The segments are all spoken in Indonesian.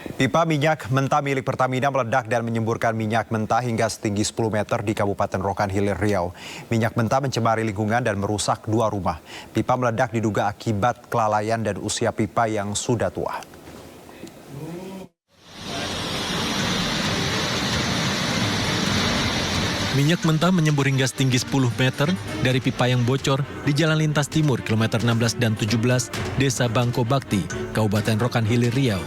Pipa minyak mentah milik Pertamina meledak dan menyemburkan minyak mentah hingga setinggi 10 meter di Kabupaten Rokan Hilir, Riau. Minyak mentah mencemari lingkungan dan merusak 2 rumah. Pipa meledak diduga akibat kelalaian dan usia pipa yang sudah tua. Minyak mentah menyembur hingga setinggi 10 meter dari pipa yang bocor di Jalan Lintas Timur, kilometer 16 dan 17, Desa Bangko Bakti, Kabupaten Rokan Hilir, Riau.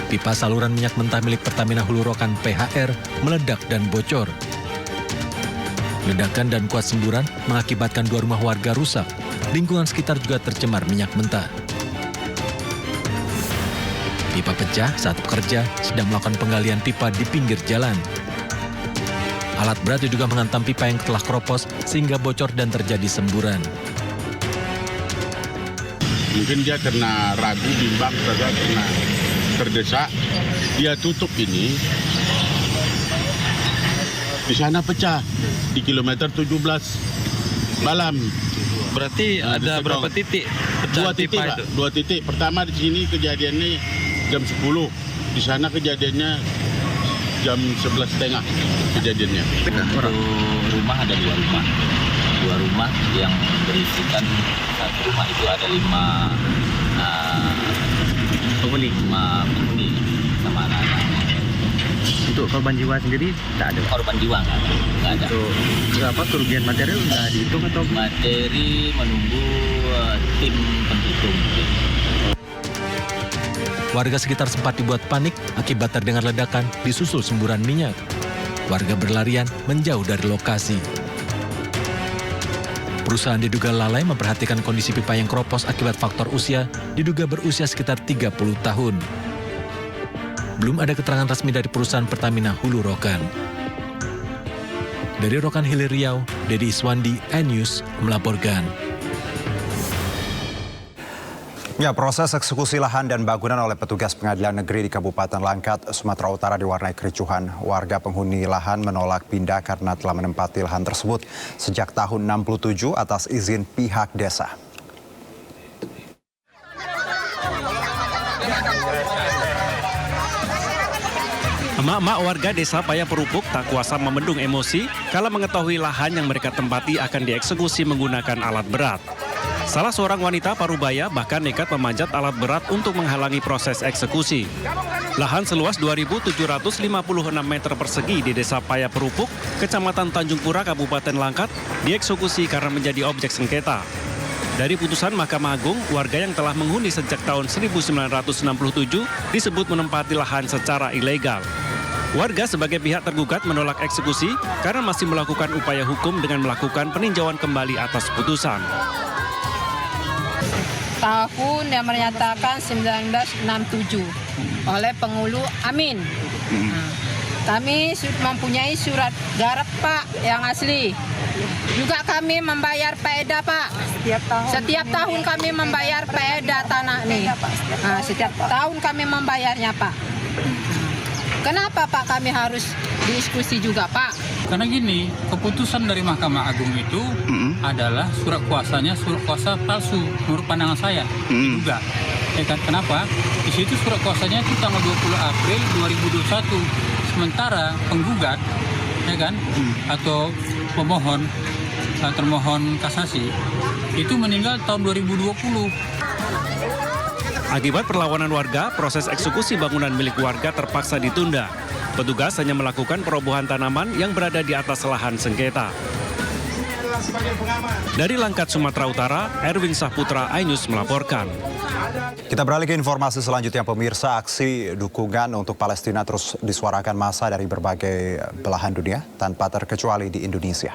Pipa saluran minyak mentah milik Pertamina Hulu Rokan PHR meledak dan bocor. Ledakan dan kuat semburan mengakibatkan 2 rumah warga rusak. Lingkungan sekitar juga tercemar minyak mentah. Pipa pecah saat pekerja sedang melakukan penggalian pipa di pinggir jalan. Alat berat juga menghantam pipa yang telah keropos sehingga bocor dan terjadi semburan. Mungkin dia kena ragu, bimbang, karena terdesak. Dia tutup ini. Di sana pecah di kilometer 17 malam. Berarti ada berapa titik pecah pipa itu? 2 titik. Pertama di sini kejadiannya jam 10. Di sana kejadiannya jam 11.30 kejadiannya. Satu rumah ada 2 rumah. 2 rumah yang berisikan, satu rumah itu ada 5 penghuni sama anak-anaknya. Untuk korban jiwa sendiri tak ada? Korban jiwa nggak ada. Untuk berapa kerugian material sudah dihitung atau? Materi menunggu tim penghitung. Warga sekitar sempat dibuat panik akibat terdengar ledakan disusul semburan minyak. Warga berlarian menjauh dari lokasi. Perusahaan diduga lalai memperhatikan kondisi pipa yang keropos akibat faktor usia, diduga berusia sekitar 30 tahun. Belum ada keterangan resmi dari perusahaan Pertamina Hulu Rokan. Dari Rokan Hilir, Riau, Dedi Iswandi, N-News melaporkan. Ya, proses eksekusi lahan dan bangunan oleh petugas pengadilan negeri di Kabupaten Langkat, Sumatera Utara diwarnai kericuhan. Warga penghuni lahan menolak pindah karena telah menempati lahan tersebut sejak tahun 67 atas izin pihak desa. Emak-emak warga desa Paya Perupuk tak kuasa membendung emosi kala mengetahui lahan yang mereka tempati akan dieksekusi menggunakan alat berat. Salah seorang wanita parubaya bahkan nekat memanjat alat berat untuk menghalangi proses eksekusi. Lahan seluas 2.756 meter persegi di desa Paya Perupuk, Kecamatan Tanjung Pura, Kabupaten Langkat, dieksekusi karena menjadi objek sengketa. Dari putusan Mahkamah Agung, warga yang telah menghuni sejak tahun 1967 disebut menempati lahan secara ilegal. Warga sebagai pihak tergugat menolak eksekusi karena masih melakukan upaya hukum dengan melakukan peninjauan kembali atas putusan. Tahun yang menyatakan 1967 oleh penghulu Amin. Kami mempunyai surat garap Pak yang asli. Juga kami membayar PEDA Pak. Setiap tahun kami membayar PEDA tanah nih. Setiap tahun kami membayarnya Pak. Kenapa Pak kami harus diskusi juga Pak? Karena gini, keputusan dari Mahkamah Agung itu adalah surat kuasanya surat kuasa palsu menurut pandangan saya. Diduga. Ya kan? Kenapa? Di situ surat kuasanya itu tanggal 20 April 2021. Sementara penggugat, ya kan, atau pemohon, termohon kasasi itu meninggal tahun 2020. Akibat perlawanan warga, proses eksekusi bangunan milik warga terpaksa ditunda. Petugas hanya melakukan perobohan tanaman yang berada di atas lahan sengketa. Dari Langkat, Sumatera Utara, Erwin Sahputra, iNews melaporkan. Kita beralih ke informasi selanjutnya, pemirsa. Aksi dukungan untuk Palestina terus disuarakan massa dari berbagai belahan dunia tanpa terkecuali di Indonesia.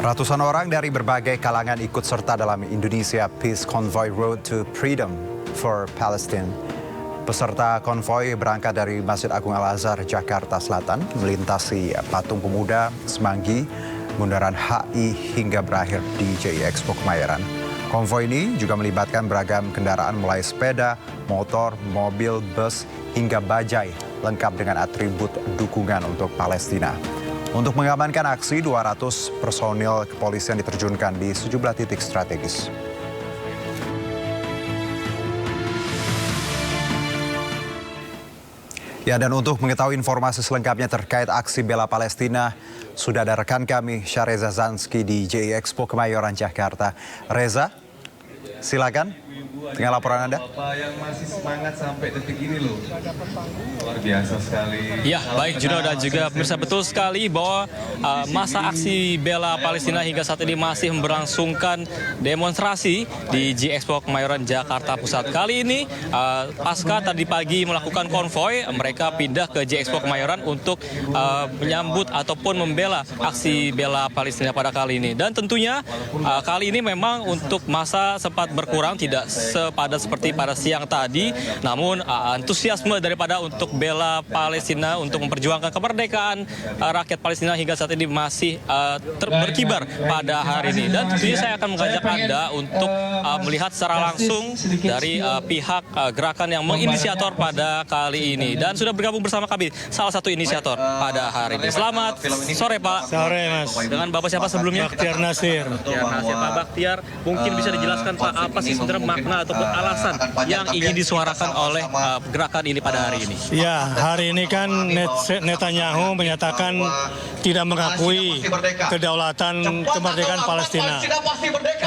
Ratusan orang dari berbagai kalangan ikut serta dalam Indonesia Peace Convoy Road to Freedom for Palestine. Peserta konvoy berangkat dari Masjid Agung Al-Azhar, Jakarta Selatan, melintasi Patung Pemuda, Semanggi, Bundaran HI hingga berakhir di JI Expo Kemayoran. Konvoy ini juga melibatkan beragam kendaraan mulai sepeda, motor, mobil, bus, hingga bajai, lengkap dengan atribut dukungan untuk Palestina. Untuk mengamankan aksi, 200 personil kepolisian diterjunkan di sejumlah titik strategis. Ya, dan untuk mengetahui informasi selengkapnya terkait aksi bela Palestina, sudah ada rekan kami Syareza Zansky di JI Expo Kemayoran, Jakarta. Reza, silakan dengan laporan Anda. Bapak yang masih semangat sampai detik ini loh. Luar biasa sekali. Ya, baik Juno dan juga pemirsa, betul sekali bahwa masa aksi bela Palestina hingga saat ini masih memberlangsungkan demonstrasi di JI Expo Kemayoran, Jakarta Pusat. Kali ini pasca tadi pagi melakukan konvoy, mereka pindah ke JI Expo Kemayoran untuk menyambut ataupun membela aksi bela Palestina pada kali ini. Dan tentunya kali ini memang untuk masa sempat berkurang, tidak sepadat seperti pada siang tadi, namun antusiasme daripada untuk bela Palestina, untuk memperjuangkan kemerdekaan rakyat Palestina hingga saat ini masih berkibar pada hari ini. Dan tentunya saya akan mengajak Anda untuk melihat secara langsung dari pihak gerakan yang menginisiator pada kali ini. Dan sudah bergabung bersama kami salah satu inisiator pada hari ini. Selamat sore Pak. Sore Mas. Dengan Bapak siapa sebelumnya? Bakhtiar Nasir. Pak Bakhtiar, mungkin bisa dijelaskan Pak apa sih sebenarnya makna ataupun alasan yang ingin disuarakan oleh gerakan ini pada hari ini? Ya, hari ini kan Netanyahu menyatakan tidak mengakui kedaulatan kemerdekaan Palestina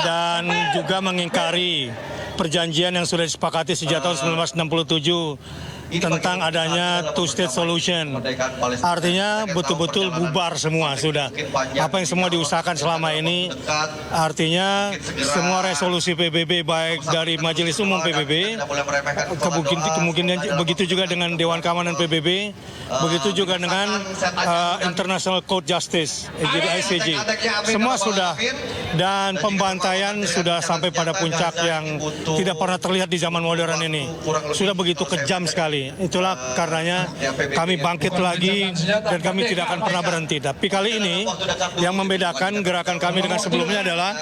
dan juga mengingkari perjanjian yang sudah disepakati sejak tahun 1967 tentang adanya two-state solution. Artinya betul-betul bubar semua sudah. Apa yang semua diusahakan selama ini, artinya semua resolusi PBB baik dari Majelis Umum PBB, kemungkinan begitu juga dengan Dewan Keamanan PBB, begitu juga dengan International Court Justice, jadi ICJ. Semua sudah, dan pembantaian sudah sampai pada puncak yang tidak pernah terlihat di zaman modern ini. Sudah begitu kejam sekali. Itulah karenanya kami bangkit lagi dan kami tidak akan pernah berhenti. Tapi kali ini yang membedakan gerakan kami dengan sebelumnya adalah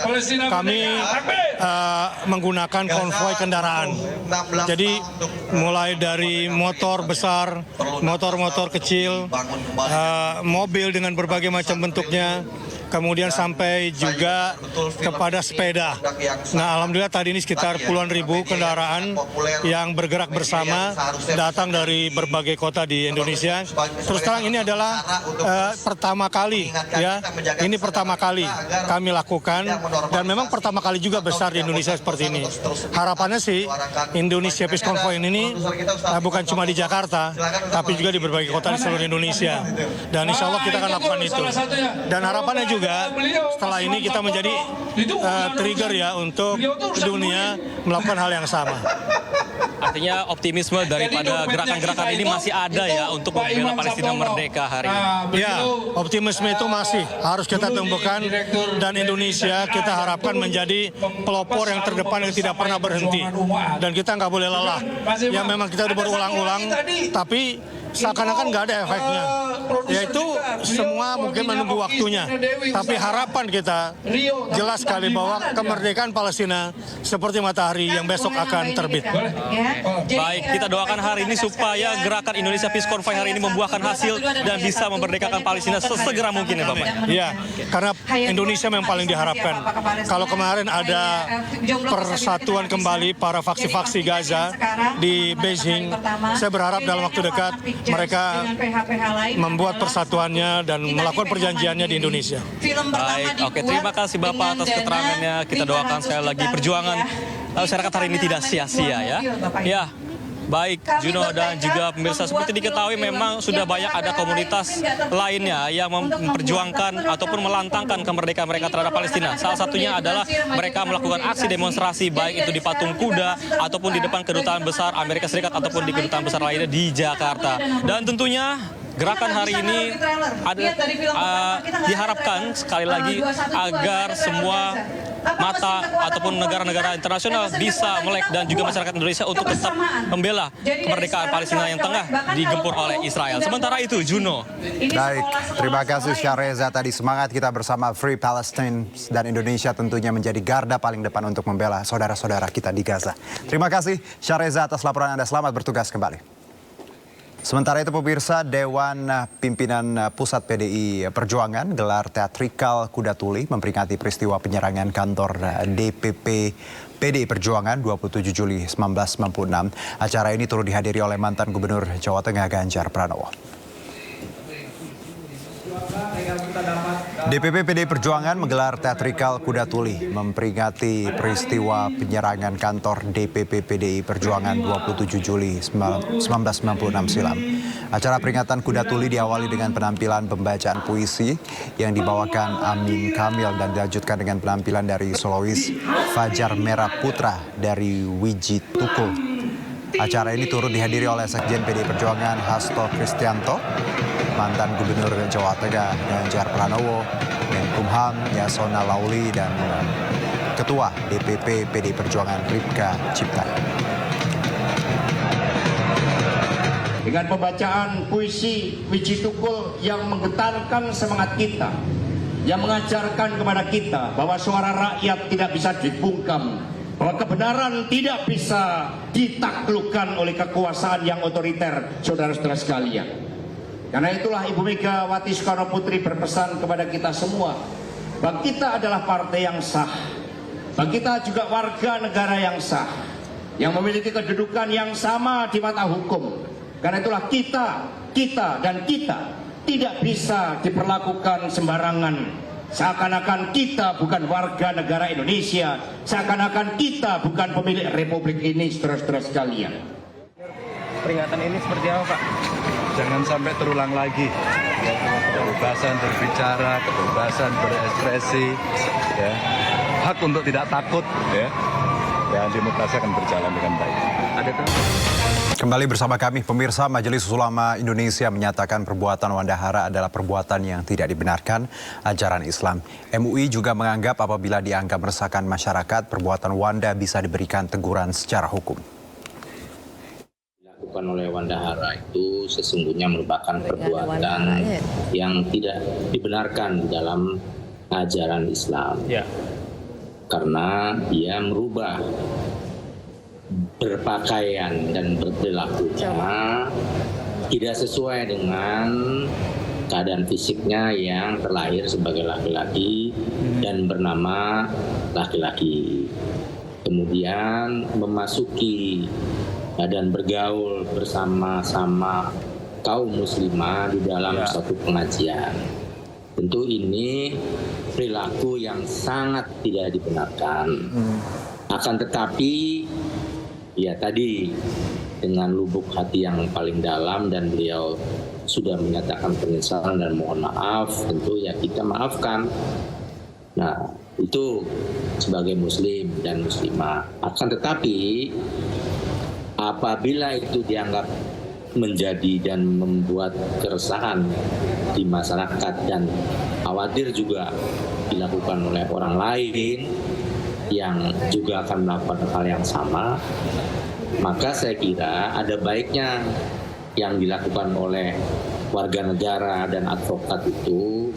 kami menggunakan konvoi kendaraan. Jadi mulai dari motor besar, motor-motor kecil, mobil dengan berbagai macam bentuknya, kemudian sampai juga kepada sepeda. Nah, alhamdulillah tadi ini sekitar puluhan ribu kendaraan yang bergerak bersama datang dari berbagai kota di Indonesia. Terus terang ini adalah pertama kali, ya. Ini pertama kali kami lakukan dan memang pertama kali juga besar di Indonesia seperti ini. Harapannya sih Indonesia Peace Convoy ini bukan cuma di Jakarta, tapi juga di berbagai kota di seluruh Indonesia. Dan insya Allah kita akan lakukan itu. Dan harapannya juga setelah ini kita menjadi trigger ya untuk dunia melakukan hal yang sama. Artinya optimisme daripada gerakan-gerakan ini masih ada ya untuk membela Palestina merdeka hari ini. Ya, optimisme itu masih harus kita tumbuhkan dan Indonesia kita harapkan menjadi pelopor yang terdepan yang tidak pernah berhenti. Dan kita nggak boleh lelah. Ya memang kita udah berulang-ulang, tapi seakan-akan nggak ada efeknya. Yaitu semua mungkin menunggu waktunya. Tapi harapan kita jelas sekali bahwa kemerdekaan Palestina seperti matahari yang besok akan terbit. Baik, kita doakan hari ini supaya gerakan Indonesia Peace Convoy hari ini membuahkan hasil dan bisa memerdekakan Palestina sesegera mungkin ya Bapak. Iya, karena Indonesia memang paling diharapkan. Kalau kemarin ada persatuan kembali para faksi-faksi Gaza di Beijing, saya berharap dalam waktu dekat mereka membuat persatuannya dan melakukan perjanjiannya di Indonesia. Baik, oke, terima kasih Bapak atas keterangannya. Kita doakan sekali lagi perjuangan masyarakat hari ini tidak sia-sia ya. Ya, baik Juno dan juga pemirsa, seperti diketahui memang sudah banyak ada komunitas lainnya yang memperjuangkan ataupun melantangkan kemerdekaan mereka terhadap Palestina. Salah satunya adalah mereka melakukan aksi demonstrasi baik itu di Patung Kuda ataupun di depan Kedutaan Besar Amerika Serikat ataupun di Kedutaan Besar lainnya di Jakarta. Dan tentunya gerakan hari ini diharapkan sekali lagi agar semua mata ataupun negara-negara internasional bisa melek dan juga masyarakat Indonesia untuk tetap membela kemerdekaan Palestina yang tengah digempur oleh Israel. Sementara itu, Juno. Baik, terima kasih Syareza. Tadi semangat kita bersama Free Palestine dan Indonesia tentunya menjadi garda paling depan untuk membela saudara-saudara kita di Gaza. Terima kasih Syareza atas laporan Anda. Selamat bertugas kembali. Sementara itu pemirsa, Dewan Pimpinan Pusat PDI Perjuangan gelar teatrikal Kuda Tuli memperingati peristiwa penyerangan kantor DPP PDI Perjuangan 27 Juli 1996. Acara ini turut dihadiri oleh mantan Gubernur Jawa Tengah Ganjar Pranowo. DPP PDI Perjuangan menggelar teatrikal Kuda Tuli memperingati peristiwa penyerangan kantor DPP PDI Perjuangan 27 Juli 1996 silam. Acara peringatan Kuda Tuli diawali dengan penampilan pembacaan puisi yang dibawakan Amin Kamil dan dilanjutkan dengan penampilan dari solois Fajar Merah Putra dari Wiji Tukul. Acara ini turut dihadiri oleh Sekjen PDI Perjuangan Hasto Kristianto, mantan Gubernur Jawa Tengah Ganjar Pranowo, Menkumham Yasona Lauli, dan Ketua DPP PDI Perjuangan Ripka Cipta. Dengan pembacaan puisi Wiji Tukul yang menggetarkan semangat kita, yang mengajarkan kepada kita bahwa suara rakyat tidak bisa dibungkam, bahwa kebenaran tidak bisa ditaklukkan oleh kekuasaan yang otoriter, saudara-saudara sekalian. Karena itulah Ibu Megawati Soekarno Putri berpesan kepada kita semua, bahwa kita adalah partai yang sah, bahwa kita juga warga negara yang sah, yang memiliki kedudukan yang sama di mata hukum. Karena itulah kita tidak bisa diperlakukan sembarangan. Seakan-akan kita bukan warga negara Indonesia, seakan-akan kita bukan pemilik republik ini, saudara-saudara sekalian. Peringatan ini seperti apa, Pak? Jangan sampai terulang lagi. Ya, kebebasan berbicara, kebebasan berekspresi, ya, hak untuk tidak takut, ya, dan demokrasi akan berjalan dengan baik. Kembali bersama kami, pemirsa. Majelis Ulama Indonesia menyatakan perbuatan Wanda Hara adalah perbuatan yang tidak dibenarkan ajaran Islam. MUI juga menganggap apabila dianggap meresahkan masyarakat, perbuatan Wanda bisa diberikan teguran secara hukum. Dilakukan oleh Wanda Hara itu sesungguhnya merupakan perbuatan yang tidak dibenarkan dalam ajaran Islam. Karena dia merubah berpakaian dan berperilakunya tidak sesuai dengan keadaan fisiknya yang terlahir sebagai laki-laki dan bernama laki-laki. Kemudian memasuki dan bergaul bersama-sama kaum muslimah di dalam suatu pengajian. Tentu ini perilaku yang sangat tidak dibenarkan. Akan tetapi ya tadi dengan lubuk hati yang paling dalam dan beliau sudah menyatakan penyesalan dan mohon maaf, tentu ya kita maafkan. Nah, itu sebagai muslim dan muslimah. Akan tetapi apabila itu dianggap menjadi dan membuat keresahan di masyarakat dan khawatir juga dilakukan oleh orang lain yang juga akan melakukan hal yang sama, maka saya kira ada baiknya yang dilakukan oleh warga negara dan advokat itu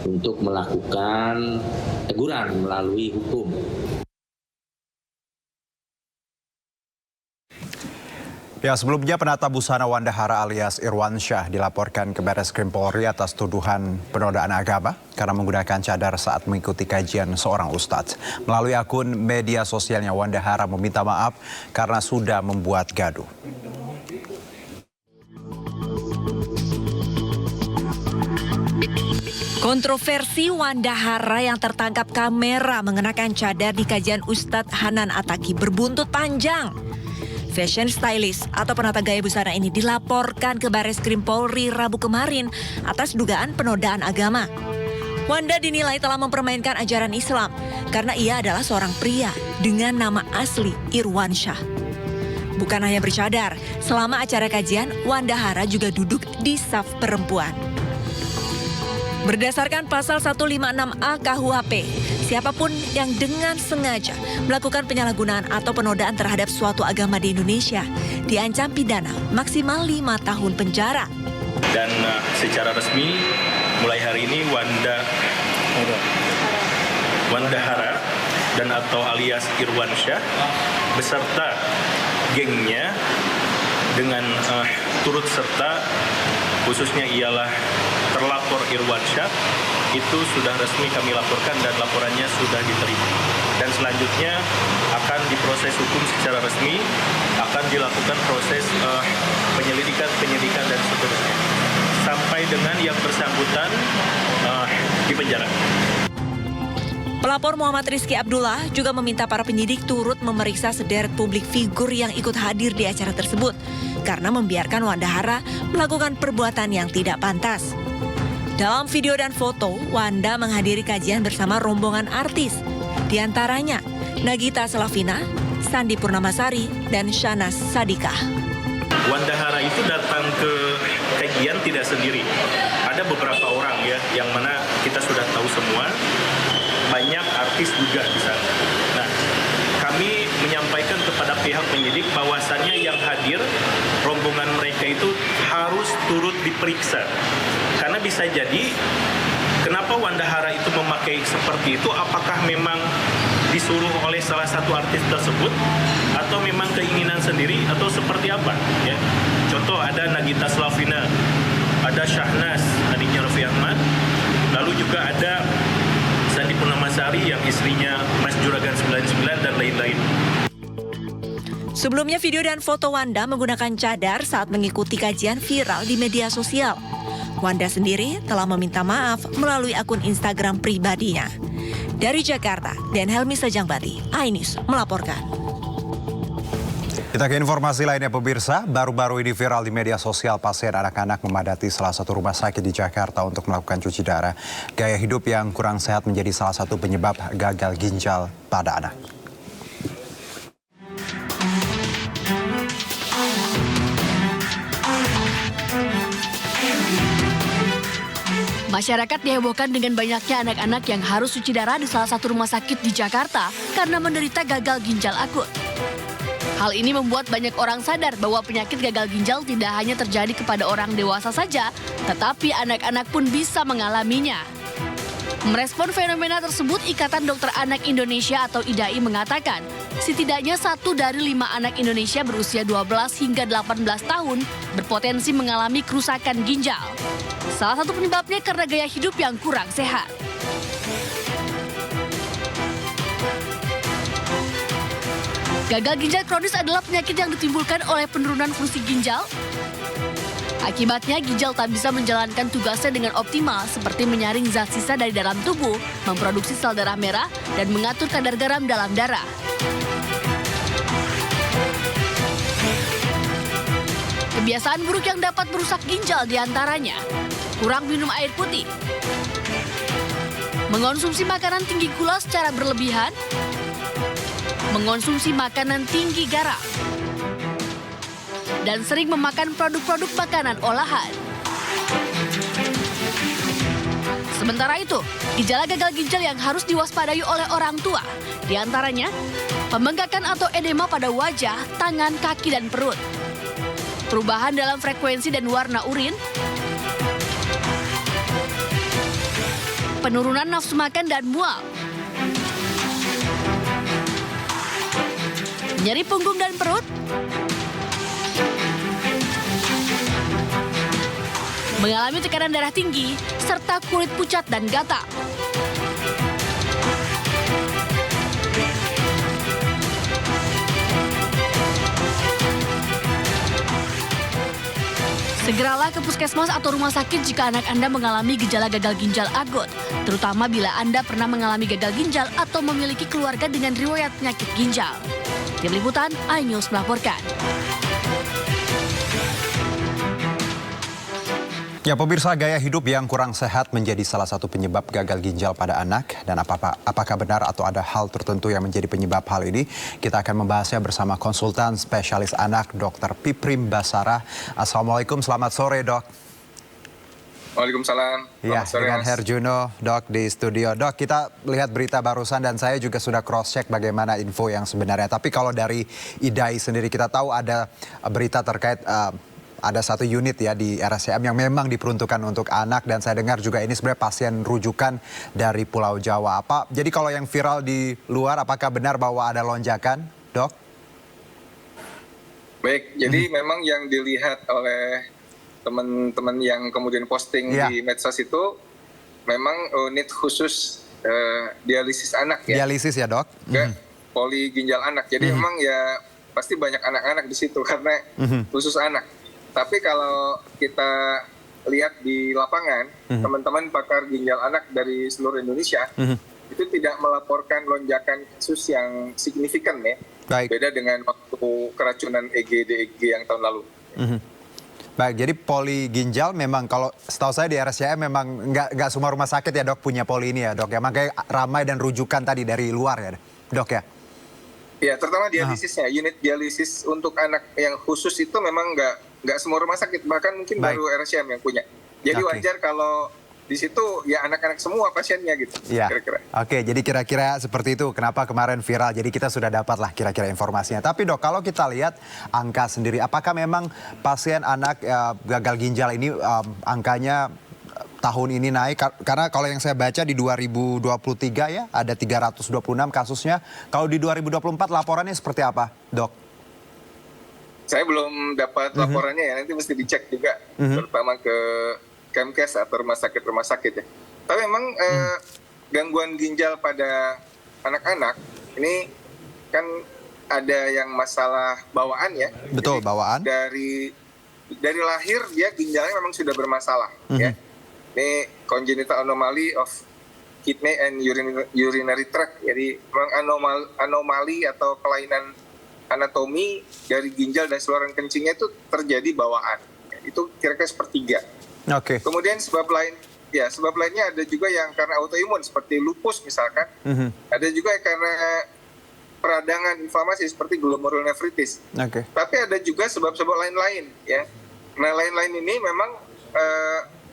untuk melakukan teguran melalui hukum. Ya, sebelumnya penata busana Wanda Hara alias Irwansyah dilaporkan ke Barreskrim Polri atas tuduhan penodaan agama karena menggunakan cadar saat mengikuti kajian seorang ustadz. Melalui akun media sosialnya, Wanda Hara meminta maaf karena sudah membuat gaduh. Kontroversi Wanda Hara yang tertangkap kamera mengenakan cadar di kajian Ustadz Hanan Attaqi berbuntut panjang. Fashion stylist atau penata gaya busana ini dilaporkan ke Barreskrim Polri Rabu kemarin atas dugaan penodaan agama. Wanda dinilai telah mempermainkan ajaran Islam karena ia adalah seorang pria dengan nama asli Irwansyah. Bukan hanya bercadar, selama acara kajian, Wanda Hara juga duduk di saf perempuan. Berdasarkan pasal 156A KUHP, siapapun yang dengan sengaja melakukan penyalahgunaan atau penodaan terhadap suatu agama di Indonesia diancam pidana maksimal 5 tahun penjara. Dan secara resmi mulai hari ini Wanda Hara dan atau alias Irwansyah beserta gengnya dengan turut serta khususnya ialah terlapor Irwansyah, itu sudah resmi kami laporkan dan laporannya sudah diterima. Dan selanjutnya akan diproses hukum secara resmi, akan dilakukan proses penyidikan dan seterusnya. Sampai dengan yang bersangkutan di penjara. Pelapor Muhammad Rizky Abdullah juga meminta para penyidik turut memeriksa sederet publik figur yang ikut hadir di acara tersebut karena membiarkan Wanda Hara melakukan perbuatan yang tidak pantas. Dalam video dan foto, Wanda menghadiri kajian bersama rombongan artis, di antaranya Nagita Slavina, Sandi Purnamasari, dan Shahnaz Sadiqah. Wanda Hara itu datang ke kajian tidak sendiri. Ada beberapa orang ya, yang mana kita sudah tahu semua. Banyak artis juga di sana. Nah, kami menyampaikan kepada pihak penyidik bahwasannya yang hadir, rombongan mereka itu harus turut diperiksa. Karena bisa jadi, kenapa Wanda Hara itu memakai seperti itu? Apakah memang disuruh oleh salah satu artis tersebut? Atau memang keinginan sendiri? Atau seperti apa? Ya. Contoh ada Nagita Slavina, ada Shahnaz, adiknya Raffi Ahmad, lalu juga ada Sandi Purnamasari yang istrinya Mas Juragan 99 dan lain-lain. Sebelumnya video dan foto Wanda menggunakan cadar saat mengikuti kajian viral di media sosial. Wanda sendiri telah meminta maaf melalui akun Instagram pribadinya. Dari Jakarta, Dan Helmi Sajangbati, iNews melaporkan. Kita ke informasi lainnya pemirsa, baru-baru ini viral di media sosial pasien anak-anak memadati salah satu rumah sakit di Jakarta untuk melakukan cuci darah. Gaya hidup yang kurang sehat menjadi salah satu penyebab gagal ginjal pada anak. Masyarakat dihebohkan dengan banyaknya anak-anak yang harus cuci darah di salah satu rumah sakit di Jakarta karena menderita gagal ginjal akut. Hal ini membuat banyak orang sadar bahwa penyakit gagal ginjal tidak hanya terjadi kepada orang dewasa saja, tetapi anak-anak pun bisa mengalaminya. Merespon fenomena tersebut, Ikatan Dokter Anak Indonesia atau IDAI mengatakan, setidaknya 1 dari 5 anak Indonesia berusia 12 hingga 18 tahun berpotensi mengalami kerusakan ginjal. Salah satu penyebabnya karena gaya hidup yang kurang sehat. Gagal ginjal kronis adalah penyakit yang ditimbulkan oleh penurunan fungsi ginjal. Akibatnya ginjal tak bisa menjalankan tugasnya dengan optimal seperti menyaring zat sisa dari dalam tubuh, memproduksi sel darah merah, dan mengatur kadar garam dalam darah. Kebiasaan buruk yang dapat merusak ginjal diantaranya kurang minum air putih, mengonsumsi makanan tinggi gula secara berlebihan, mengonsumsi makanan tinggi garam, dan sering memakan produk-produk makanan olahan. Sementara itu, gejala gagal ginjal yang harus diwaspadai oleh orang tua, diantaranya pembengkakan atau edema pada wajah, tangan, kaki, dan perut, perubahan dalam frekuensi dan warna urin, penurunan nafsu makan dan mual, nyeri punggung dan perut, mengalami tekanan darah tinggi, serta kulit pucat dan gatal. Segeralah ke puskesmas atau rumah sakit jika anak Anda mengalami gejala gagal ginjal akut, terutama bila Anda pernah mengalami gagal ginjal atau memiliki keluarga dengan riwayat penyakit ginjal. Tim Liputan, iNews melaporkan. Ya pemirsa, gaya hidup yang kurang sehat menjadi salah satu penyebab gagal ginjal pada anak. Dan apakah benar atau ada hal tertentu yang menjadi penyebab hal ini? Kita akan membahasnya bersama konsultan spesialis anak Dr. Piprim Basarah. Assalamualaikum, selamat sore dok. Waalaikumsalam. Ya, dengan Herjuno, dok di studio. Dok, kita lihat berita barusan dan saya juga sudah cross-check bagaimana info yang sebenarnya. Tapi kalau dari IDAI sendiri, kita tahu ada berita terkait ada satu unit ya di RSCM yang memang diperuntukkan untuk anak, dan saya dengar juga ini sebenarnya pasien rujukan dari Pulau Jawa. Jadi kalau yang viral di luar, apakah benar bahwa ada lonjakan, dok? Baik, jadi memang yang dilihat oleh teman-teman yang kemudian posting di medsos itu memang unit khusus dialisis anak ya. Dialisis ya, Dok? Poli ginjal anak. Jadi memang ya pasti banyak anak-anak di situ karena khusus anak. Tapi kalau kita lihat di lapangan, teman-teman pakar ginjal anak dari seluruh Indonesia itu tidak melaporkan lonjakan kasus yang signifikan ya. Baik. Beda dengan waktu keracunan EG, DEG yang tahun lalu. Baik, jadi poli ginjal memang kalau setahu saya di RSCM memang nggak semua rumah sakit ya, Dok, punya poli ini ya, Dok ya. Makanya ramai dan rujukan tadi dari luar ya, Dok ya. Ya, terutama dialisisnya, unit dialisis untuk anak yang khusus itu memang nggak semua rumah sakit, bahkan mungkin baru RSCM yang punya. Jadi wajar kalau di situ ya anak-anak semua pasiennya gitu, kira-kira. Oke, jadi kira-kira seperti itu kenapa kemarin viral. Jadi kita sudah dapat lah kira-kira informasinya. Tapi Dok, kalau kita lihat angka sendiri, apakah memang pasien anak gagal ginjal ini angkanya tahun ini naik? Karena kalau yang saya baca di 2023 ya ada 326 kasusnya. Kalau di 2024 laporannya seperti apa, Dok? Saya belum dapat laporannya ya, nanti mesti dicek juga, terutama ke Kemkes atau rumah sakit ya. Tapi memang gangguan ginjal pada anak-anak ini kan ada yang masalah bawaan ya. Betul. Jadi, bawaan. Dari lahir dia ginjalnya memang sudah bermasalah ya. Ini congenital anomaly of kidney and urinary tract. Jadi memang anomali atau kelainan anatomi dari ginjal dan saluran kencingnya itu terjadi bawaan. Itu kira-kira sepertiga. Oke. Kemudian sebab lainnya ada juga yang karena autoimun seperti lupus misalkan. Ada juga yang karena peradangan inflamasi seperti glomerulonefritis. Tapi ada juga sebab-sebab lain-lain ya. Nah, lain-lain ini memang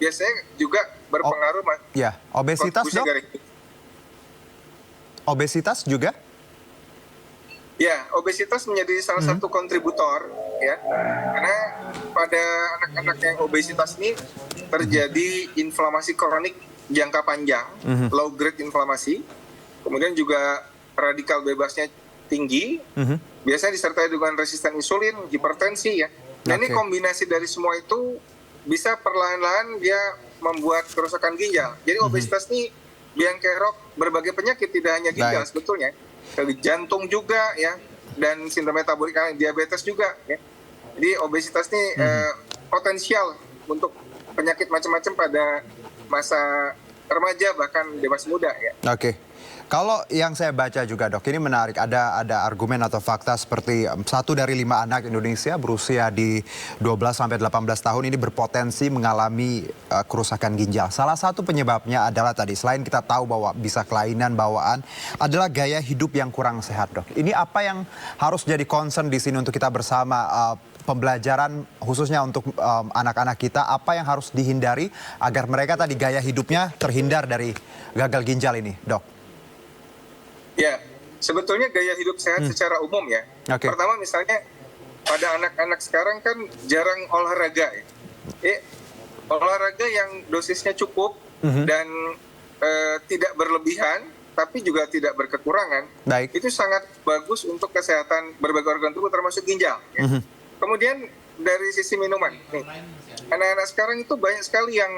biasanya juga berpengaruh. Obesitas, Dok? Obesitas juga? Ya, obesitas menjadi salah satu kontributor ya. Karena pada anak-anak yang obesitas ini terjadi inflamasi kronik jangka panjang, low grade inflamasi. Kemudian juga radikal bebasnya tinggi. Biasanya disertai dengan resisten insulin, hipertensi ya. Nah, ini kombinasi dari semua itu bisa perlahan-lahan dia membuat kerusakan ginjal. Jadi obesitas ini biang kerok berbagai penyakit, tidak hanya ginjal sebetulnya. Jantung juga ya, dan sindrom metabolik, diabetes juga ya. Jadi obesitas ini potensial untuk penyakit macam-macam pada masa remaja bahkan dewasa muda ya. Oke. Kalau yang saya baca juga, Dok, ini menarik. Ada argumen atau fakta seperti 1 dari 5 anak Indonesia berusia di 12 sampai 18 tahun ini berpotensi mengalami kerusakan ginjal. Salah satu penyebabnya adalah tadi, selain kita tahu bahwa bisa kelainan bawaan, adalah gaya hidup yang kurang sehat, Dok. Ini apa yang harus jadi concern di sini untuk kita bersama, pembelajaran khususnya untuk anak-anak kita, apa yang harus dihindari agar mereka tadi gaya hidupnya terhindar dari gagal ginjal ini, Dok? Ya, sebetulnya gaya hidup sehat secara umum ya. Pertama misalnya pada anak-anak sekarang kan jarang olahraga ya. Olahraga yang dosisnya cukup dan tidak berlebihan, tapi juga tidak berkekurangan. Itu sangat bagus untuk kesehatan berbagai organ tubuh termasuk ginjal. Ya. Kemudian dari sisi minuman, nih, anak-anak sekarang itu banyak sekali yang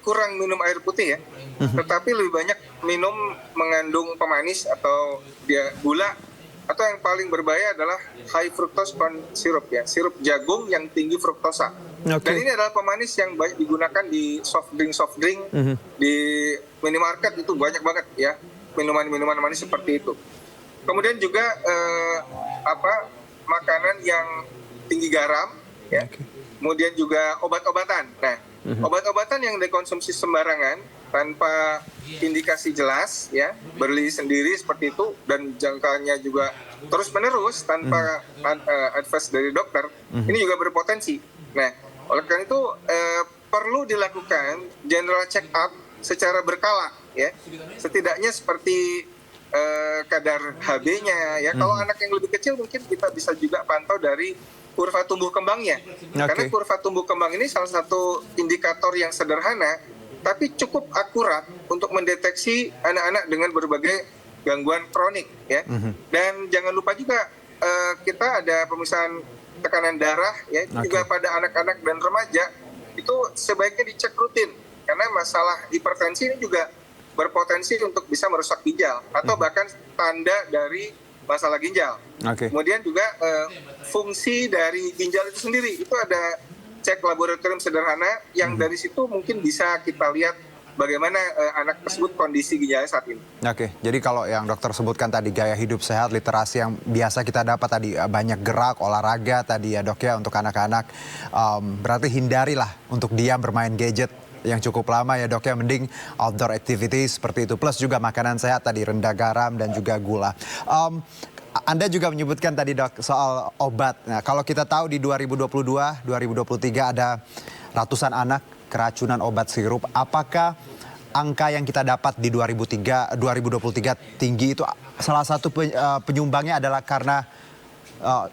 kurang minum air putih ya, tetapi lebih banyak minum mengandung pemanis atau dia gula, atau yang paling berbahaya adalah high fructose corn syrup ya, sirup jagung yang tinggi fruktosa. Dan ini adalah pemanis yang banyak digunakan di soft drink di minimarket, itu banyak banget ya minuman-minuman manis seperti itu. Kemudian juga makanan yang tinggi garam ya. Kemudian juga obat-obatan. Nah, obat-obatan yang dikonsumsi sembarangan tanpa indikasi jelas ya, beli sendiri seperti itu, dan jangkanya juga terus-menerus tanpa advice dari dokter, ini juga berpotensi. Nah, oleh karena itu perlu dilakukan general check up secara berkala ya. Setidaknya seperti kadar HB-nya ya. Kalau anak yang lebih kecil mungkin kita bisa juga pantau dari kurva tumbuh kembangnya. Karena kurva tumbuh kembang ini salah satu indikator yang sederhana tapi cukup akurat untuk mendeteksi anak-anak dengan berbagai gangguan kronik ya. Dan jangan lupa juga kita ada pemeriksaan tekanan darah, ya itu juga pada anak-anak dan remaja itu sebaiknya dicek rutin karena masalah hipertensi ini juga berpotensi untuk bisa merusak ginjal atau bahkan tanda dari masalah ginjal. Kemudian juga fungsi dari ginjal itu sendiri itu ada cek laboratorium sederhana yang dari situ mungkin bisa kita lihat bagaimana anak tersebut kondisi ginjalnya saat ini. Jadi kalau yang dokter sebutkan tadi gaya hidup sehat, literasi yang biasa kita dapat tadi banyak gerak, olahraga tadi ya dok ya untuk anak-anak, berarti hindarilah untuk diam bermain gadget yang cukup lama ya dok ya, mending outdoor activities seperti itu, plus juga makanan sehat tadi, rendah garam dan juga gula. Anda juga menyebutkan tadi dok soal obat. Nah, kalau kita tahu di 2022, 2023 ada ratusan anak keracunan obat sirup. Apakah angka yang kita dapat di 2023 tinggi itu salah satu penyumbangnya adalah karena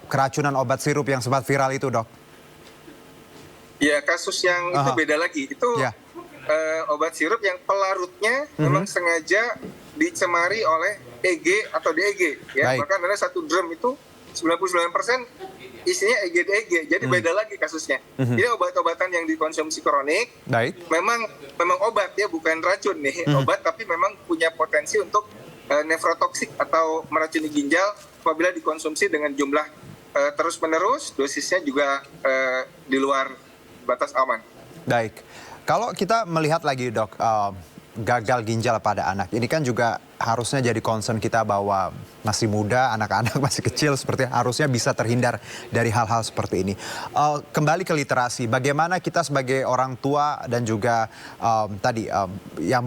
keracunan obat sirup yang sempat viral itu dok? Ya, kasus yang itu beda lagi. Itu obat sirup yang pelarutnya memang sengaja dicemari oleh EG atau DEG. Ya. Bahkan ada satu drum itu 99% isinya EG-DEG. Jadi beda lagi kasusnya. Jadi obat-obatan yang dikonsumsi kronik memang obat ya, bukan racun nih. Obat tapi memang punya potensi untuk nefrotoksik atau meracuni ginjal apabila dikonsumsi dengan jumlah terus-menerus, dosisnya juga di luar batas aman. Kalau kita melihat lagi dok, gagal ginjal pada anak, ini kan juga harusnya jadi concern kita bahwa masih muda, anak-anak masih kecil seperti harusnya bisa terhindar dari hal-hal seperti ini. Kembali ke literasi, bagaimana kita sebagai orang tua dan juga yang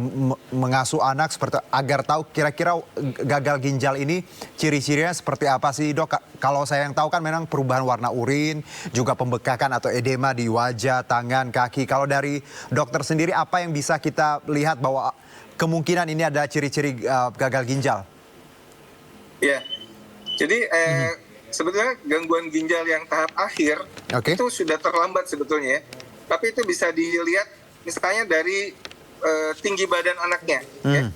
mengasuh anak seperti agar tahu kira-kira gagal ginjal ini ciri-cirinya seperti apa sih dok? Kalau saya yang tahu kan memang perubahan warna urin, juga pembekakan atau edema di wajah, tangan, kaki. Kalau dari dokter sendiri apa yang bisa kita lihat bahwa kemungkinan ini ada ciri-ciri gagal ginjal? Ya, jadi sebetulnya gangguan ginjal yang tahap akhir itu sudah terlambat sebetulnya, tapi itu bisa dilihat misalnya dari tinggi badan anaknya. Ya.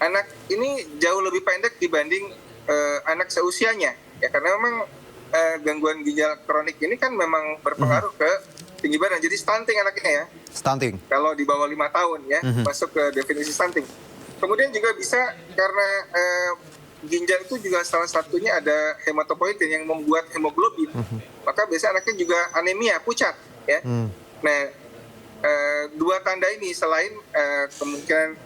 Anak ini jauh lebih pendek dibanding anak seusianya, ya karena memang gangguan ginjal kronik ini kan memang berpengaruh ke tinggi badan. Jadi stunting anaknya ya. Stunting. Kalau di bawah 5 tahun ya masuk ke definisi stunting. Kemudian juga bisa karena ginjal itu juga salah satunya ada hematopoietin yang membuat hemoglobin. Maka biasanya anaknya juga anemia, pucat ya. Nah, dua tanda ini selain kemungkinan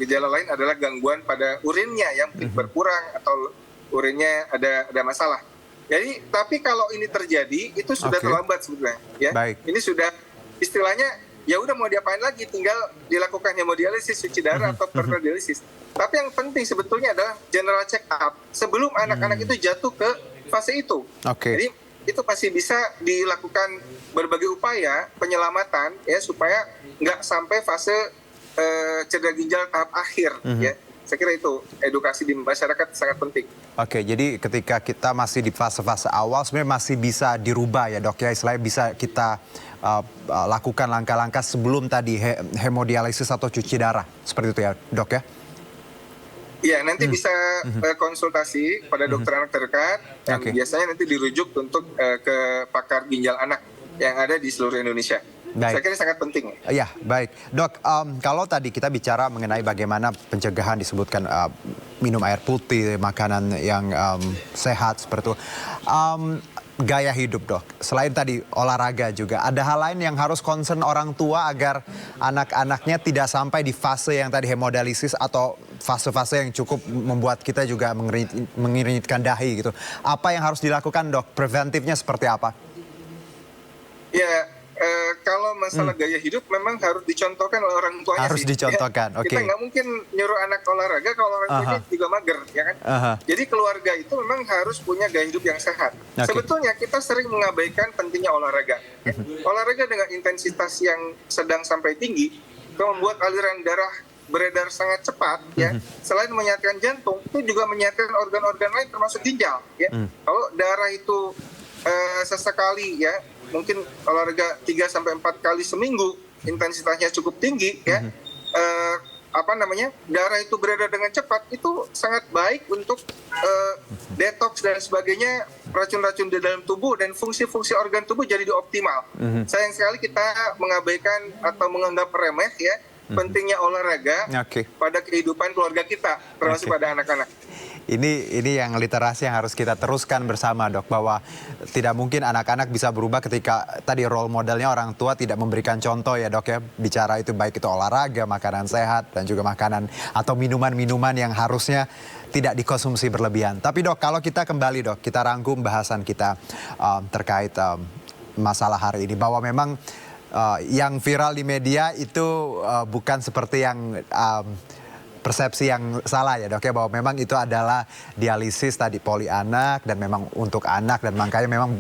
gejala lain adalah gangguan pada urinnya yang berkurang atau urinnya ada masalah. Jadi, tapi kalau ini terjadi itu sudah terlambat sebetulnya ya. Ini sudah istilahnya ya udah mau diapain lagi, tinggal dilakukan hemodialisis, cuci darah atau peritoneal dialisis. Tapi yang penting sebetulnya adalah general check up sebelum anak-anak itu jatuh ke fase itu. Jadi itu pasti bisa dilakukan berbagai upaya penyelamatan ya supaya nggak sampai fase cedera ginjal tahap akhir ya. Saya kira itu edukasi di masyarakat sangat penting. Jadi ketika kita masih di fase-fase awal sebenarnya masih bisa dirubah ya dok ya, istilahnya bisa kita lakukan langkah-langkah sebelum tadi hemodialisis atau cuci darah seperti itu ya dok ya? Iya, nanti bisa konsultasi pada dokter anak terdekat dan biasanya nanti dirujuk untuk ke pakar ginjal anak yang ada di seluruh Indonesia. Saya kira sangat penting. Iya, baik. Dok, kalau tadi kita bicara mengenai bagaimana pencegahan disebutkan minum air putih, makanan yang sehat seperti itu. Gaya hidup dok, selain tadi olahraga juga, ada hal lain yang harus concern orang tua agar anak-anaknya tidak sampai di fase yang tadi hemodialisis atau fase-fase yang cukup membuat kita juga mengeringitkan dahi gitu. Apa yang harus dilakukan dok? Preventifnya seperti apa? Ya, kalau masalah gaya hidup memang harus dicontohkan oleh orang tuanya. Harus dicontohkan, ya. Kita nggak mungkin nyuruh anak olahraga kalau orang tuanya juga mager, ya kan? Jadi keluarga itu memang harus punya gaya hidup yang sehat. Sebetulnya kita sering mengabaikan pentingnya olahraga. Ya. Olahraga dengan intensitas yang sedang sampai tinggi, itu membuat aliran darah beredar sangat cepat. Ya. Selain menyehatkan jantung, itu juga menyehatkan organ-organ lain termasuk ginjal. Ya. Kalau darah itu sesekali ya, mungkin olahraga 3-4 kali seminggu, intensitasnya cukup tinggi ya, darah itu beredar dengan cepat, itu sangat baik untuk detox dan sebagainya, racun-racun di dalam tubuh dan fungsi-fungsi organ tubuh jadi optimal. Sayang sekali kita mengabaikan atau menganggap remeh ya pentingnya olahraga pada kehidupan keluarga kita, termasuk pada anak-anak. Ini yang literasi yang harus kita teruskan bersama, Dok, bahwa tidak mungkin anak-anak bisa berubah ketika tadi role modelnya orang tua tidak memberikan contoh ya, Dok, ya. Bicara itu baik itu olahraga, makanan sehat, dan juga makanan atau minuman-minuman yang harusnya tidak dikonsumsi berlebihan. Tapi, Dok, kalau kita kembali, Dok, kita rangkum bahasan kita terkait masalah hari ini, bahwa memang yang viral di media itu bukan seperti yang persepsi yang salah ya, Dok, ya, bahwa memang itu adalah dialisis tadi poli anak dan memang untuk anak, dan makanya memang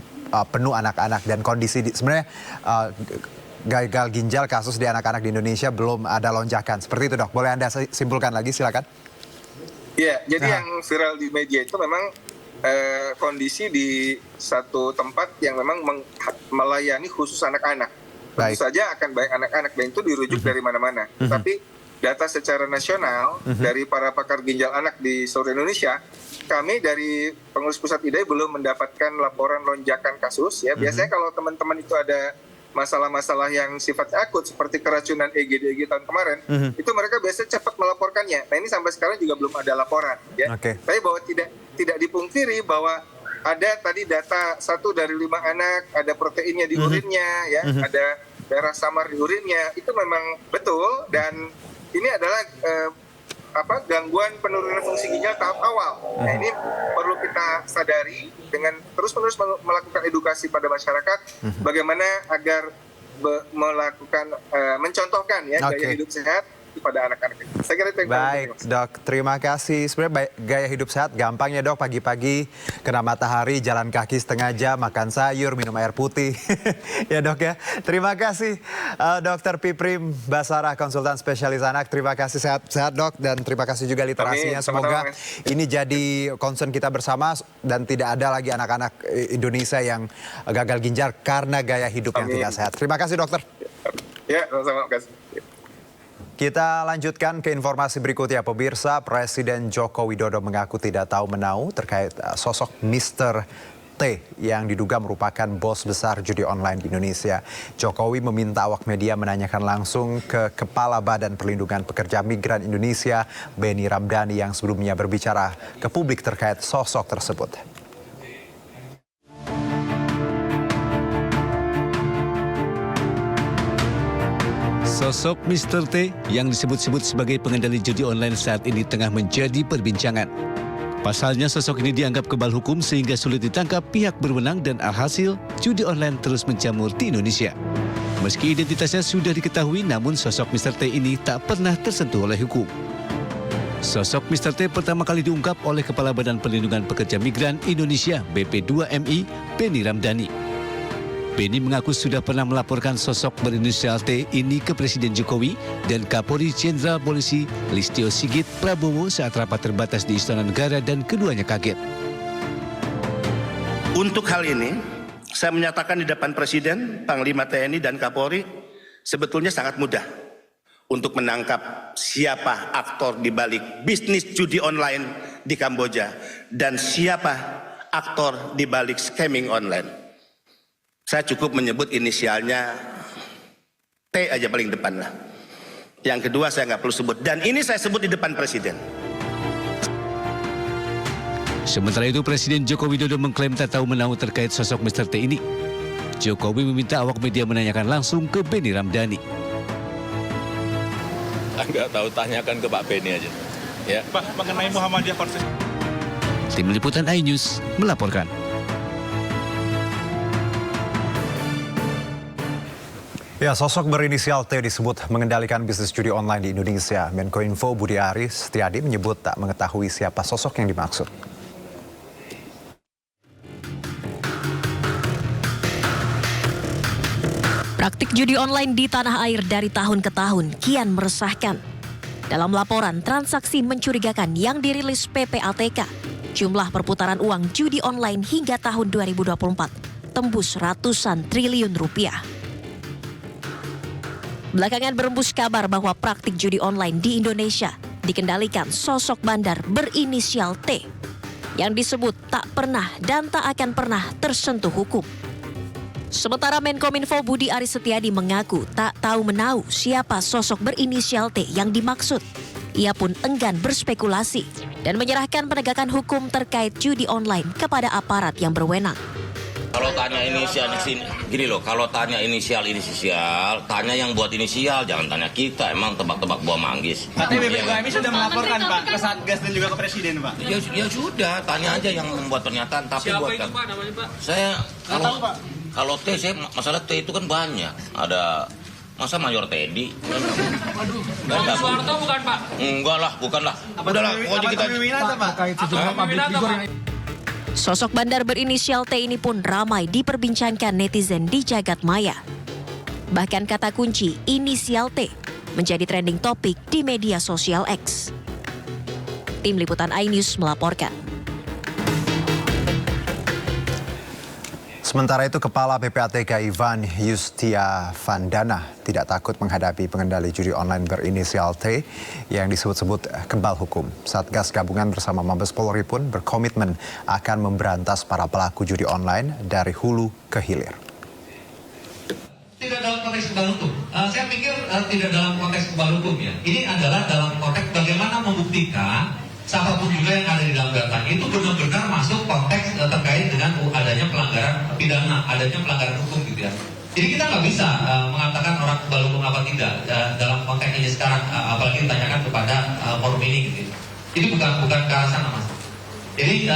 penuh anak-anak, dan kondisi sebenarnya gagal ginjal kasus di anak-anak di Indonesia belum ada lonjakan. Seperti itu, Dok. Boleh Anda simpulkan lagi, silakan. Ya, jadi yang viral di media itu memang kondisi di satu tempat yang memang melayani khusus anak-anak. Tentu saja akan baik anak-anak, dan itu dirujuk dari mana-mana. Tapi data secara nasional dari para pakar ginjal anak di seluruh Indonesia, kami dari pengurus pusat IDAI belum mendapatkan laporan lonjakan kasus. Ya, biasanya kalau teman-teman itu ada masalah-masalah yang sifatnya akut seperti keracunan EG tahun kemarin, itu mereka biasanya cepat melaporkannya. Nah, ini sampai sekarang juga belum ada laporan. Ya. Tapi bahwa tidak dipungkiri bahwa ada tadi data 1 dari 5 anak ada proteinnya di urinnya, ya, ada darah samar di urinnya, itu memang betul, dan ini adalah gangguan penurunan fungsi ginjal tahap awal. Nah, ini perlu kita sadari dengan terus-menerus melakukan edukasi pada masyarakat bagaimana agar mencontohkan ya gaya hidup sehat pada anak-anak. Saya kira itu yang baik, Dok. Terima kasih. Sebenarnya gaya hidup sehat gampang ya, Dok. Pagi-pagi kena matahari, jalan kaki setengah jam, makan sayur, minum air putih. Ya, Dok, ya. Terima kasih Dr. Piprim Basarah, konsultan spesialis anak. Terima kasih, sehat-sehat, Dok, dan terima kasih juga literasinya. Semoga ini jadi concern kita bersama dan tidak ada lagi anak-anak Indonesia yang gagal ginjal karena gaya hidup yang tidak sehat. Terima kasih, Dokter. Ya, sama-sama. Kita lanjutkan ke informasi berikutnya, pemirsa. Presiden Joko Widodo mengaku tidak tahu menau terkait sosok Mr. T yang diduga merupakan bos besar judi online di Indonesia. Jokowi meminta awak media menanyakan langsung ke Kepala Badan Perlindungan Pekerja Migran Indonesia, Benny Ramdhani, yang sebelumnya berbicara ke publik terkait sosok tersebut. Sosok Mr. T yang disebut-sebut sebagai pengendali judi online saat ini tengah menjadi perbincangan. Pasalnya sosok ini dianggap kebal hukum sehingga sulit ditangkap pihak berwenang, dan alhasil judi online terus menjamur di Indonesia. Meski identitasnya sudah diketahui, namun sosok Mr. T ini tak pernah tersentuh oleh hukum. Sosok Mr. T pertama kali diungkap oleh Kepala Badan Perlindungan Pekerja Migran Indonesia (BP2MI), Benny Ramdhani. Benny mengaku sudah pernah melaporkan sosok berinisial T ini ke Presiden Jokowi dan Kapolri Jenderal Polisi Listio Sigit Prabowo saat rapat terbatas di Istana Negara, dan keduanya kaget. Untuk hal ini, saya menyatakan di depan Presiden, Panglima TNI, dan Kapolri, sebetulnya sangat mudah untuk menangkap siapa aktor di balik bisnis judi online di Kamboja dan siapa aktor di balik scamming online. Saya cukup menyebut inisialnya T aja paling depan lah. Yang kedua saya nggak perlu sebut. Dan ini saya sebut di depan Presiden. Sementara itu Presiden Joko Widodo mengklaim tak tahu menau terkait sosok Mr. T ini. Jokowi meminta awak media menanyakan langsung ke Benny Ramdhani. Nggak tahu, tanyakan ke Pak Benny aja. Ya. Pak, mengenai Muhammadiyah Konsis. Tim Liputan iNews melaporkan. Ya, sosok berinisial T disebut mengendalikan bisnis judi online di Indonesia. Menkominfo Budi Aris Setiadi menyebut tak mengetahui siapa sosok yang dimaksud. Praktik judi online di tanah air dari tahun ke tahun kian meresahkan. Dalam laporan transaksi mencurigakan yang dirilis PPATK, jumlah perputaran uang judi online hingga tahun 2024 tembus ratusan triliun rupiah. Belakangan berembus kabar bahwa praktik judi online di Indonesia dikendalikan sosok bandar berinisial T yang disebut tak pernah dan tak akan pernah tersentuh hukum. Sementara Menkominfo Budi Aris Setiadi mengaku tak tahu menahu siapa sosok berinisial T yang dimaksud. Ia pun enggan berspekulasi dan menyerahkan penegakan hukum terkait judi online kepada aparat yang berwenang. Kalau tanya inisial di sini, gini loh, kalau tanya inisial, tanya yang buat inisial, jangan tanya kita, emang tebak-tebak buah manggis. Katanya BPKMI sudah melaporkan Pak ke Satgas dan juga ke Presiden Pak. Ya sudah, tanya aja yang membuat pernyataan. Tapi siapa buat itu Pak namanya Pak? Saya tahu Pak. Kalau T, saya masalah T itu kan banyak. Ada masa Mayor Teddy. Aduh, Bang Soeharto bukan Pak? Enggak lah, bukanlah. Udahlah, pokoknya kita. Sosok bandar berinisial T ini pun ramai diperbincangkan netizen di jagat maya. Bahkan kata kunci inisial T menjadi trending topik di media sosial X. Tim Liputan iNews melaporkan. Sementara itu, Kepala PPATK Ivan Yustiavandana tidak takut menghadapi pengendali judi online berinisial T yang disebut-sebut kebal hukum. Satgas Gabungan bersama Mabes Polri pun berkomitmen akan memberantas para pelaku judi online dari hulu ke hilir. Tidak dalam konteks kebal hukum. Saya pikir tidak dalam konteks kebal hukum ya. Ini adalah dalam konteks bagaimana membuktikan siapapun juga yang ada di dalam data itu benar-benar masuk konteks terkait dengan adanya pelanggaran pidana, adanya pelanggaran hukum gitu ya. Jadi kita nggak bisa mengatakan orang kebal hukum apa tidak dalam konteks ini sekarang, apalagi ditanyakan kepada forum ini gitu. Jadi bukan ke arah sana mas. Jadi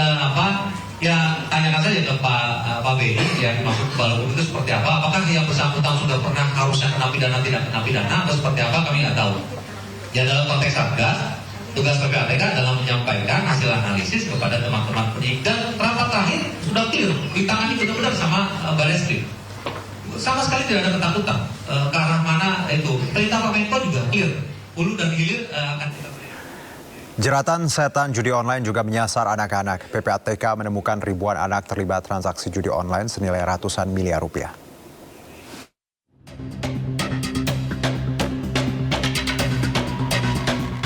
ya tanyakan saja ke Pak Beni yang masuk kebal hukum itu seperti apa. Apakah yang bersangkutan sudah pernah harusnya kena pidana tidak kena pidana atau seperti apa kami nggak tahu. Ya dalam konteks Satgas, tugas PPATK dalam menyampaikan hasil analisis kepada teman-teman penyidik dan rapat terakhir sudah clear, ditangani benar-benar sama Barreskrim. Sama sekali tidak ada ketakutan ke arah mana itu. Perintah Pak Menko juga clear, hulu dan hilir akan kita. Jeratan setan judi online juga menyasar anak-anak. PPATK menemukan ribuan anak terlibat transaksi judi online senilai ratusan miliar rupiah.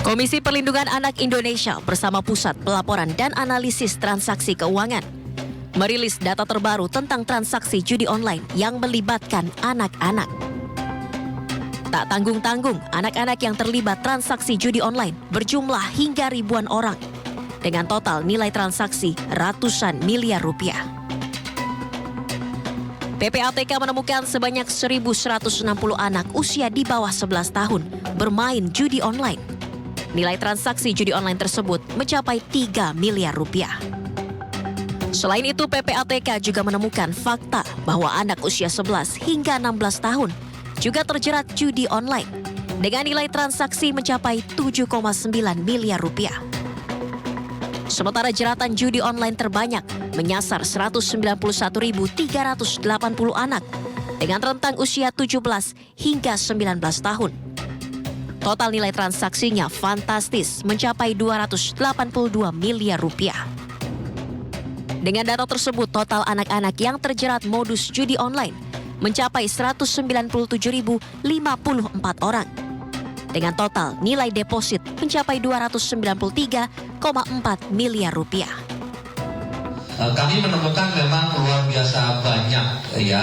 Komisi Perlindungan Anak Indonesia bersama Pusat Pelaporan dan Analisis Transaksi Keuangan merilis data terbaru tentang transaksi judi online yang melibatkan anak-anak. Tak tanggung-tanggung, anak-anak yang terlibat transaksi judi online berjumlah hingga ribuan orang dengan total nilai transaksi ratusan miliar rupiah. PPATK menemukan sebanyak 1.160 anak usia di bawah 11 tahun bermain judi online. Nilai transaksi judi online tersebut mencapai 3 miliar rupiah. Selain itu, PPATK juga menemukan fakta bahwa anak usia 11 hingga 16 tahun juga terjerat judi online dengan nilai transaksi mencapai 7,9 miliar rupiah. Sementara jeratan judi online terbanyak menyasar 191.380 anak dengan rentang usia 17 hingga 19 tahun. Total nilai transaksinya fantastis mencapai 282 miliar rupiah. Dengan data tersebut, total anak-anak yang terjerat modus judi online mencapai 197.054 orang. Dengan total nilai deposit mencapai 293,4 miliar rupiah. Kami menemukan memang luar biasa banyak ya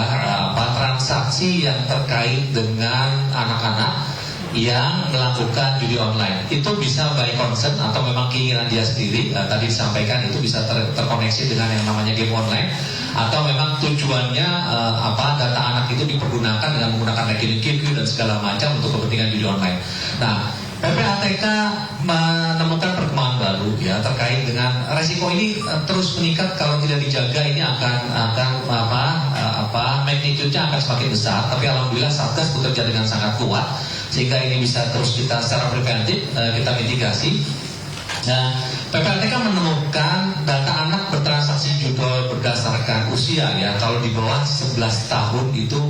transaksi yang terkait dengan anak-anak yang melakukan judi online. Itu bisa by concern atau memang keinginan dia sendiri. Tadi disampaikan itu bisa terkoneksi dengan yang namanya game online, atau memang tujuannya data anak itu dipergunakan dengan menggunakan rekening QQ dan segala macam untuk kepentingan judi online. Nah, PPATK menemukan perkembangan baru ya terkait dengan resiko ini terus meningkat kalau tidak dijaga. Ini akan magnitude-nya akan semakin besar. Tapi alhamdulillah Satgas bekerja dengan sangat kuat sehingga ini bisa terus kita secara preventif kita mitigasi. Nah, PPATK menemukan data anak bertransaksi judi berdasarkan usia ya. Kalau di bawah 11 tahun itu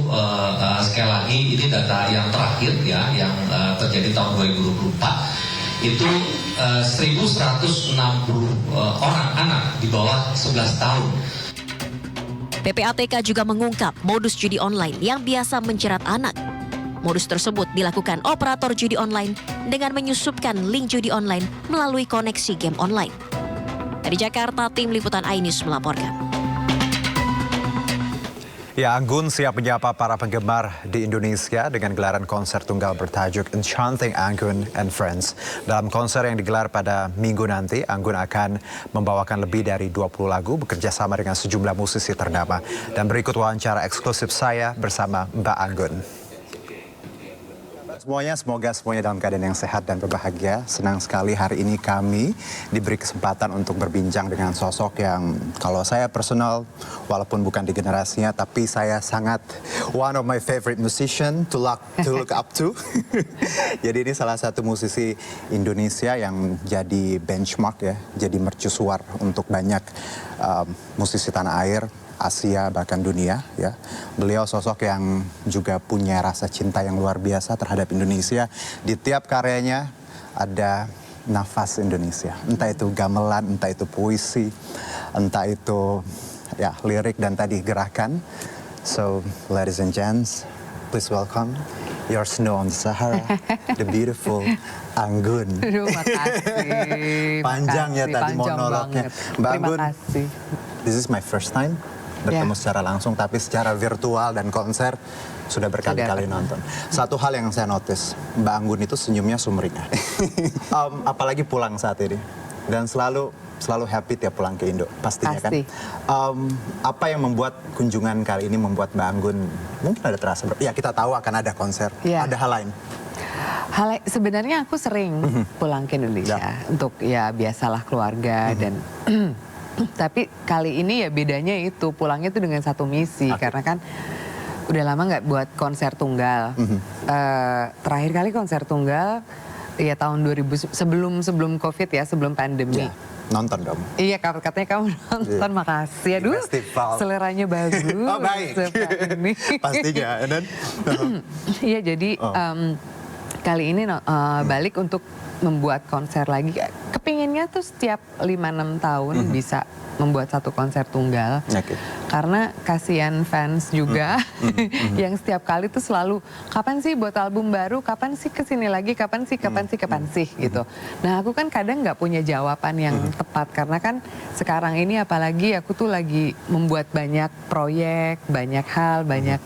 sekali lagi ini data yang terakhir ya yang terjadi tahun 2024 itu 1.160 orang anak di bawah 11 tahun. PPATK juga mengungkap modus judi online yang biasa menjerat anak. Modus tersebut dilakukan operator judi online dengan menyusupkan link judi online melalui koneksi game online. Dari Jakarta, Tim Liputan iNews melaporkan. Ya, Anggun siap menyapa para penggemar di Indonesia dengan gelaran konser tunggal bertajuk Enchanting Anggun and Friends. Dalam konser yang digelar pada Minggu nanti, Anggun akan membawakan lebih dari 20 lagu bekerja sama dengan sejumlah musisi ternama. Dan berikut wawancara eksklusif saya bersama Mbak Anggun. Semoga semuanya dalam keadaan yang sehat dan berbahagia. Senang sekali hari ini kami diberi kesempatan untuk berbincang dengan sosok yang kalau saya personal, walaupun bukan di generasinya, tapi saya sangat one of my favorite musician to look up to. Jadi ini salah satu musisi Indonesia yang jadi benchmark ya, jadi mercusuar untuk banyak musisi tanah air, Asia bahkan dunia ya. Beliau sosok yang juga punya rasa cinta yang luar biasa terhadap Indonesia. Di tiap karyanya ada nafas Indonesia. Entah itu gamelan, entah itu puisi, entah itu ya lirik dan tadi gerakan. So, ladies and gents, please welcome your snow on the Sahara, the beautiful Anggun. Terima kasih. Panjang ya tadi monolognya. Mbak Anggun, this is my first time bertemu secara langsung, tapi secara virtual dan konser sudah berkali-kali nonton. Satu hal yang saya notice, Mbak Anggun itu senyumnya sumringah. Apalagi pulang saat ini. Dan selalu happy tiap pulang ke Indo, pastinya kan. Apa yang membuat kunjungan kali ini membuat Mbak Anggun mungkin ada terasa, ya kita tahu akan ada konser, ada hal lain. Sebenarnya aku sering pulang ke Indonesia untuk ya biasalah keluarga dan tapi kali ini ya bedanya itu pulangnya tuh dengan satu misi karena kan udah lama nggak buat konser tunggal. Terakhir kali konser tunggal ya tahun 2000 sebelum COVID ya, sebelum pandemi. Nonton dong. Iya, katanya kamu nonton, makasih. Aduh, seleranya bagus. Oh baik. Pastinya. Iya, jadi kali ini balik untuk membuat konser lagi. Kepinginnya tuh setiap 5-6 tahun bisa membuat satu konser tunggal. Karena kasihan fans juga yang setiap kali tuh selalu kapan sih buat album baru, kapan sih kesini lagi, kapan sih gitu. Nah aku kan kadang nggak punya jawaban yang tepat karena kan sekarang ini apalagi aku tuh lagi membuat banyak proyek, banyak hal, banyak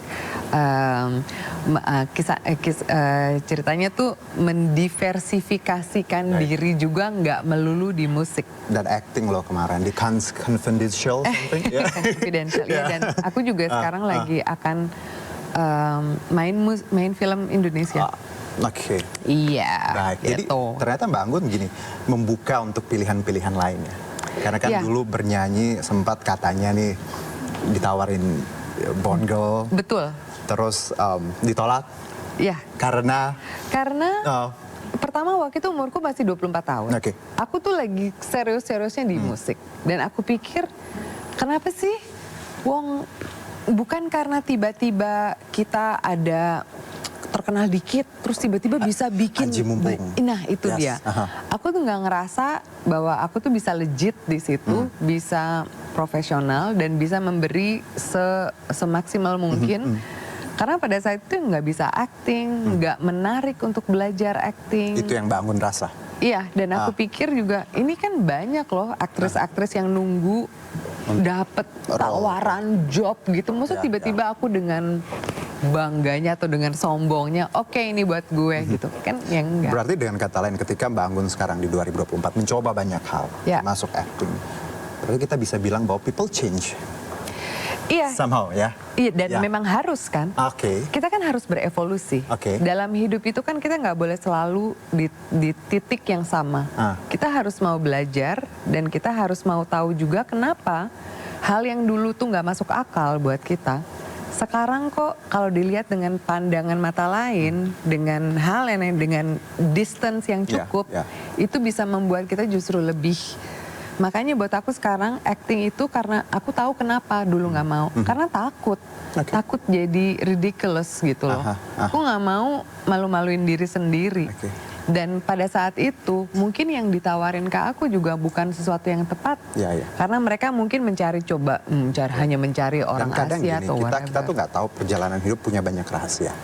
ceritanya tuh mendiversifikasikan diri juga, nggak melulu di musik. Dan acting loh kemarin di Cannes Confidential something. Confidential, ya. Dan aku juga sekarang lagi akan main film Indonesia. Oke. Iya. Baik. Jadi ternyata Mbak Anggun gini, membuka untuk pilihan-pilihan lainnya. Karena kan dulu bernyanyi sempat katanya nih ditawarin Bond Girl. Betul. Terus ditolak. Iya. Karena pertama waktu itu umurku masih 24 tahun. Aku tuh lagi serius-seriusnya di musik. Dan aku pikir, kenapa sih? Wong, bukan karena tiba-tiba kita ada terkenal dikit, terus tiba-tiba bisa bikin. Nah itu dia. Aku tuh nggak ngerasa bahwa aku tuh bisa legit di situ, bisa profesional dan bisa memberi semaksimal mungkin. Karena pada saat itu nggak bisa acting, nggak menarik untuk belajar acting. Itu yang Mbak Anggun rasa? Iya, dan aku pikir juga ini kan banyak loh aktris-aktris yang nunggu dapet tawaran job gitu. Maksudnya tiba-tiba aku dengan bangganya atau dengan sombongnya, oke ini buat gue gitu. Kan yang enggak. Berarti dengan kata lain ketika Mbak Anggun sekarang di 2024 mencoba banyak hal, masuk acting. Berarti kita bisa bilang bahwa people change. Iya. Somehow ya. Iya, dan memang harus kan. Kita kan harus berevolusi. Dalam hidup itu kan kita nggak boleh selalu di titik yang sama. Kita harus mau belajar dan kita harus mau tahu juga kenapa hal yang dulu tuh nggak masuk akal buat kita. Sekarang kok kalau dilihat dengan pandangan mata lain, dengan hal yang dengan distance yang cukup, itu bisa membuat kita justru lebih. Makanya buat aku sekarang acting itu karena aku tahu kenapa dulu nggak mau. Karena takut jadi ridiculous gitu loh. Aku nggak mau malu-maluin diri sendiri. Dan pada saat itu mungkin yang ditawarin ke aku juga bukan sesuatu yang tepat. Karena mereka mungkin hanya mencari orang Dan kadang Asia gini, atau kita tuh nggak tahu perjalanan hidup punya banyak rahasia.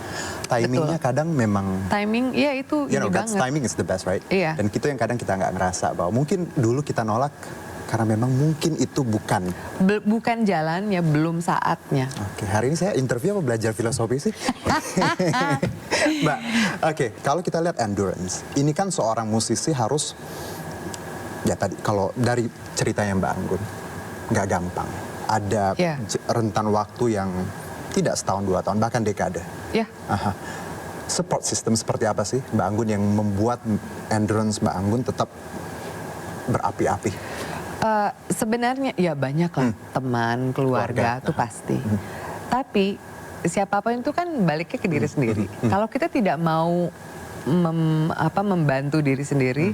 Timingnya kadang memang timing, itu you know, ini God's banget. timing is the best, right? Iya. Dan itu yang kadang kita nggak ngerasa bahwa mungkin dulu kita nolak karena memang mungkin itu bukan jalannya, belum saatnya. Oke, hari ini saya interview apa belajar filosofi sih? Mbak, kalau kita lihat endurance, ini kan seorang musisi harus, ya tadi kalau dari ceritanya Mbak Anggun, nggak gampang. Ada rentan waktu yang tidak setahun, 2 tahun, bahkan dekade. Support system seperti apa sih Mbak Anggun yang membuat endurance Mbak Anggun tetap berapi-api? Sebenarnya ya banyak lah, teman, keluarga itu pasti. Tapi siapapun itu kan baliknya ke diri sendiri. Kalau kita tidak mau membantu diri sendiri,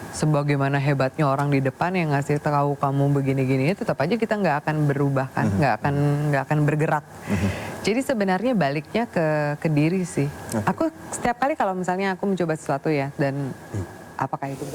sebagaimana hebatnya orang di depan yang ngasih tahu kamu begini-gini, tetap aja kita nggak akan berubah kan, nggak akan bergerak. Jadi sebenarnya baliknya ke diri sih. Aku setiap kali kalau misalnya aku mencoba sesuatu ya, dan apakah itu